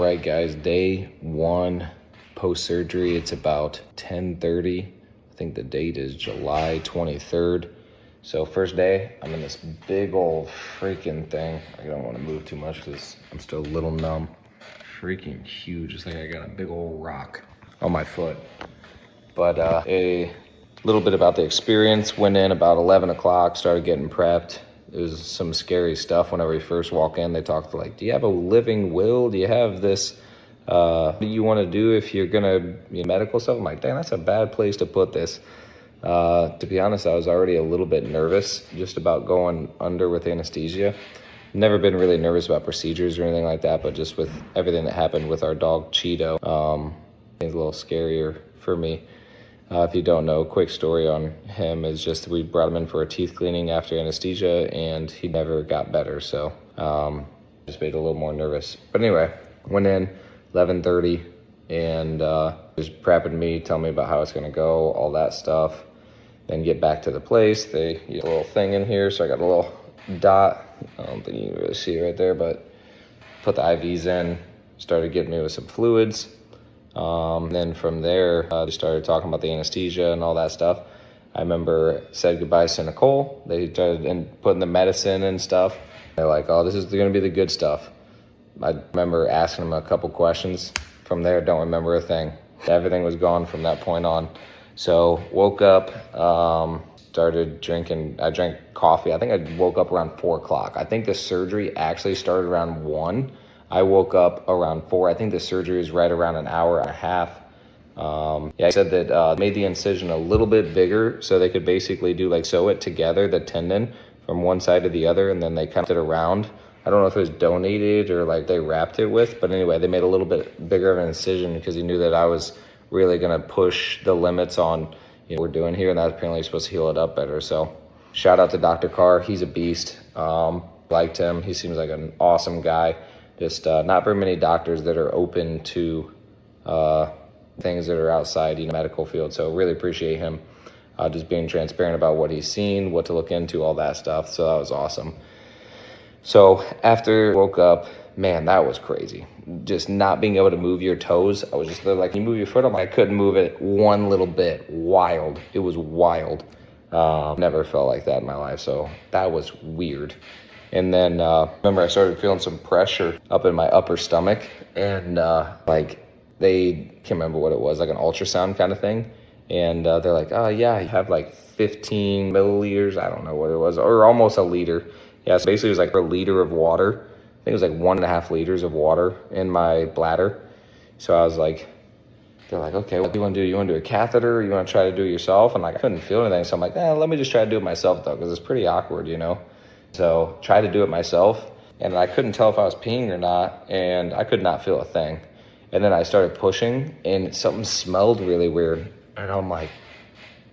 right, guys, day one post-surgery. It's about 10:30. I think the date is July 23rd. So first day, I'm in this big old freaking thing. I don't want to move too much because I'm still a little numb. Freaking huge. It's like I got a big old rock on my foot. But a little bit about the experience. Went in about 11 o'clock, started getting prepped. It was some scary stuff whenever you first walk in. They talk like, do you have a living will? Do you have this, what do you want to do if you're going to be medical stuff? I'm like, dang, that's a bad place to put this. To be honest, I was already a little bit nervous just about going under with anesthesia. Never been really nervous about procedures or anything like that, but just with everything that happened with our dog Cheeto, it's a little scarier for me. If you don't know, quick story on him is just we brought him in for a teeth cleaning after anesthesia, and he never got better, so just made it a little more nervous. But anyway, went in 11:30, and was prepping me, telling me about how it's going to go, all that stuff. Then get back to the place. They use a little thing in here, so I got a little dot. I don't think you can really see it right there, but put the IVs in, started getting me with some fluids. Then from there, they started talking about the anesthesia and all that stuff. I remember said goodbye to Nicole. They started putting the medicine and stuff. They're like, oh, this is going to be the good stuff. I remember asking them a couple questions. From there, don't remember a thing. Everything was gone from that point on. So woke up, started drinking. I drank coffee. I think I woke up around 4 o'clock. I think the surgery actually started around 1. I woke up around 4. I think the surgery was right around an hour and a half. I said that made the incision a little bit bigger so they could basically do like sew it together, the tendon from one side to the other, and then they kind of it around. I don't know if it was donated or like they wrapped it with, but anyway, they made a little bit bigger of an incision because he knew that I was really going to push the limits on what we're doing here, and that's apparently supposed to heal it up better. So shout out to Dr. Carr. He's a beast. Liked him. He seems like an awesome guy. Just not very many doctors that are open to things that are outside the medical field. So really appreciate him just being transparent about what he's seen, what to look into, all that stuff. So that was awesome. So after woke up, man, that was crazy. Just not being able to move your toes. I was just like, you move your foot. I couldn't move it one little bit. Wild. It was wild. Never felt like that in my life. So that was weird. And then, remember I started feeling some pressure up in my upper stomach, and like they can't remember what it was, like an ultrasound kind of thing. And they're like, oh yeah, you have like 15 milliliters. I don't know what it was, or almost a liter. Yeah, so basically it was like a liter of water. I think it was like 1.5 liters of water in my bladder. So I was like, they're like, okay, what do you want to do? You want to do a catheter, or you want to try to do it yourself? And like I couldn't feel anything, so I'm like, let me just try to do it myself though, because it's pretty awkward, So tried to do it myself, and I couldn't tell if I was peeing or not, and I could not feel a thing. And then I started pushing, and something smelled really weird. And I'm like,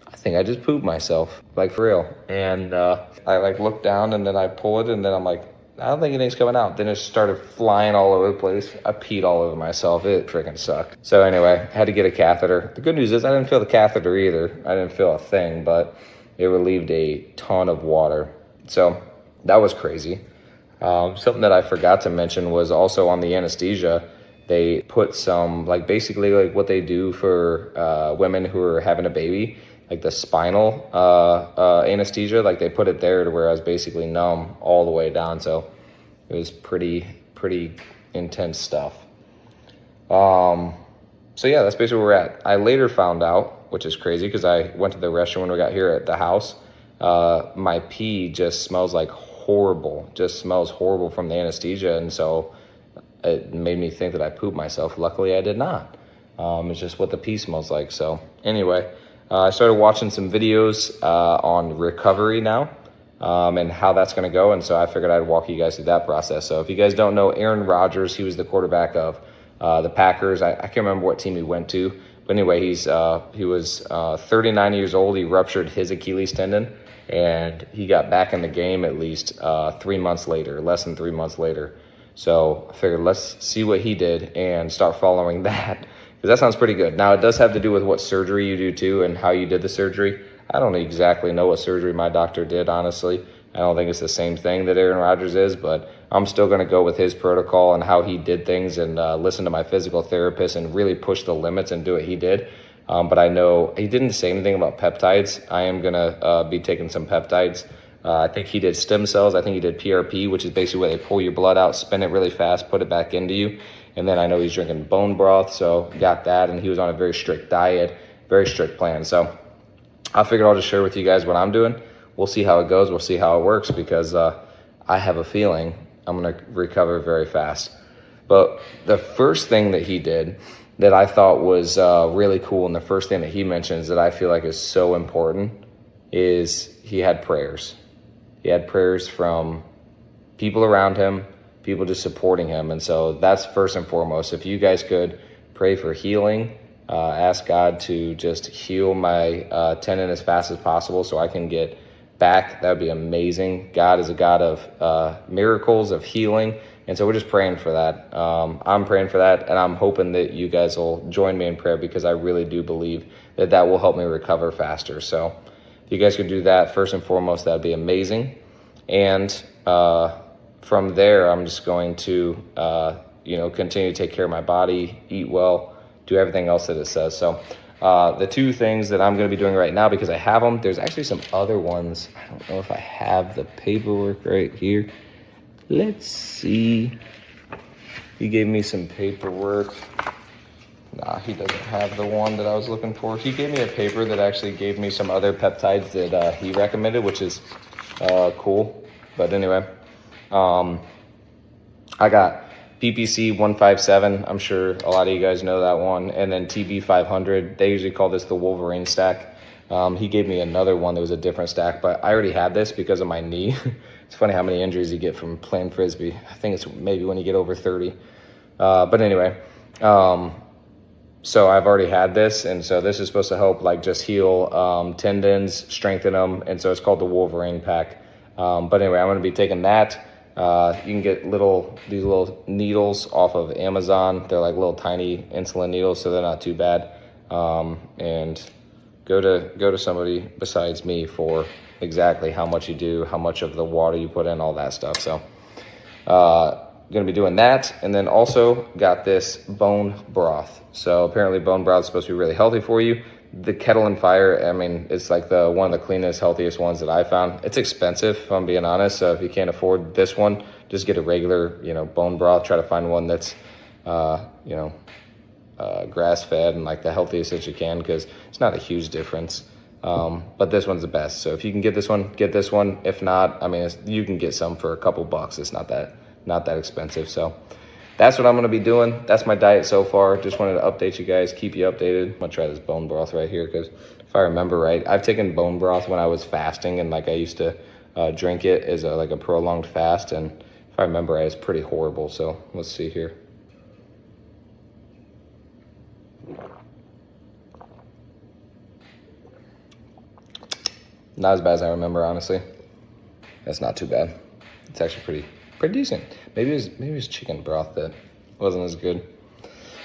I think I just pooped myself, like for real. And I like looked down, and then I pull it, and then I'm like, I don't think anything's coming out. Then it started flying all over the place. I peed all over myself. It freaking sucked. So anyway, had to get a catheter. The good news is I didn't feel the catheter either. I didn't feel a thing, but it relieved a ton of water. So that was crazy. Something that I forgot to mention was also on the anesthesia, they put some, like basically like what they do for women who are having a baby, like the spinal anesthesia, like they put it there to where I was basically numb all the way down. So it was pretty intense stuff. So yeah, that's basically where we're at. I later found out, which is crazy because I went to the restroom when we got here at the house. My pee just smells like horrible, just smells horrible from the anesthesia, and so it made me think that I pooped myself. Luckily I did not. It's just what the pee smells like. So anyway, I started watching some videos on recovery now, and how that's going to go, and so I figured I'd walk you guys through that process. So if you guys don't know Aaron Rodgers, he was the quarterback of the Packers. I can't remember what team he went to, but anyway, he was 39 years old. He ruptured his Achilles tendon, and he got back in the game at least 3 months later, less than 3 months later. So I figured let's see what he did and start following that, because that sounds pretty good. Now, it does have to do with what surgery you do too and how you did the surgery. I don't exactly know what surgery my doctor did, honestly. I don't think it's the same thing that Aaron Rodgers is, but I'm still going to go with his protocol and how he did things and listen to my physical therapist and really push the limits and do what he did. But I know he didn't say anything about peptides. I am going to be taking some peptides. I think he did stem cells. I think he did PRP, which is basically where they pull your blood out, spin it really fast, put it back into you. And then I know he's drinking bone broth, so got that. And he was on a very strict diet, very strict plan. So I figured I'll just share with you guys what I'm doing. We'll see how it goes. We'll see how it works, because I have a feeling I'm going to recover very fast. But the first thing that he did that I thought was really cool, and the first thing that he mentions that I feel like is so important, is he had prayers. He had prayers from people around him, people just supporting him. And so that's first and foremost. If you guys could pray for healing, ask God to just heal my tendon as fast as possible so I can get back, that would be amazing. God is a God of miracles, of healing. And so we're just praying for that. I'm praying for that, and I'm hoping that you guys will join me in prayer, because I really do believe that that will help me recover faster. So if you guys could do that, first and foremost, that would be amazing. And from there, I'm just going to, continue to take care of my body, eat well, do everything else that it says. So the two things that I'm going to be doing right now, because I have them, there's actually some other ones. I don't know if I have the paperwork right here. Let's see. He gave me some paperwork. Nah, he doesn't have the one that I was looking for. He gave me a paper that actually gave me some other peptides that he recommended, which is cool. But anyway, I got PPC 157. I'm sure a lot of you guys know that one. And then TB 500. They usually call this the Wolverine stack. He gave me another one that was a different stack, but I already had this because of my knee. It's funny how many injuries you get from playing Frisbee. I think it's maybe when you get over 30. But anyway, so I've already had this. And so this is supposed to help like just heal tendons, strengthen them. And so it's called the Wolverine pack. But anyway, I'm going to be taking that. You can get these little needles off of Amazon. They're like little tiny insulin needles, so they're not too bad. And go to somebody besides me for exactly how much you do, how much of the water you put in, all that stuff. So going to be doing that. And then also got this bone broth. So apparently bone broth is supposed to be really healthy for you. The Kettle and Fire, I mean, it's like one of the cleanest, healthiest ones that I found. It's expensive, if I'm being honest. So if you can't afford this one, just get a regular, bone broth. Try to find one that's, grass-fed and like the healthiest that you can, because it's not a huge difference. But this one's the best. So if you can get this one, get this one. If not, I mean, you can get some for a couple bucks. It's not that expensive. So that's what I'm going to be doing. That's my diet so far. Just wanted to update you guys, keep you updated. I'm going to try this bone broth right here, because if I remember right, I've taken bone broth when I was fasting, and like I used to drink it as a prolonged fast. And if I remember right, it's pretty horrible. So let's see here. Not as bad as I remember, honestly. That's not too bad. It's actually pretty decent. Maybe it was chicken broth that wasn't as good.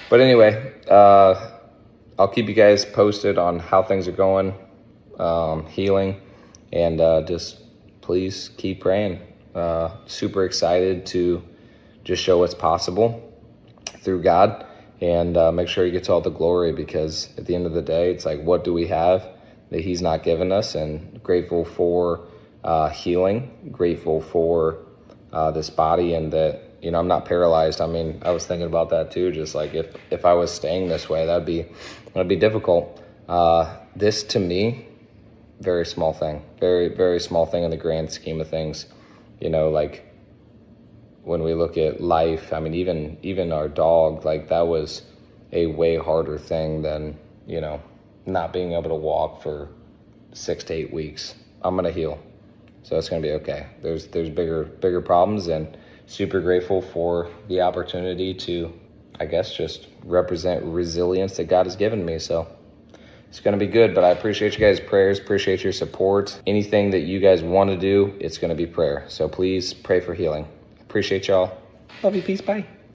But anyway, I'll keep you guys posted on how things are going, healing, and just please keep praying. Super excited to just show what's possible through God, and make sure He gets all the glory, because at the end of the day, it's like, what do we have that He's not given us? And grateful for healing, grateful for this body, and that, I'm not paralyzed. I mean, I was thinking about that too. Just like if I was staying this way, that'd be difficult. This to me, very small thing, very, very small thing in the grand scheme of things. Like when we look at life, I mean, even our dog, like that was a way harder thing than, not being able to walk for 6 to 8 weeks. I'm going to heal. So it's going to be okay. There's bigger problems, and super grateful for the opportunity to, I guess, just represent resilience that God has given me. So it's going to be good, but I appreciate you guys' prayers, appreciate your support. Anything that you guys want to do, it's going to be prayer. So please pray for healing. Appreciate y'all. Love you. Peace. Bye.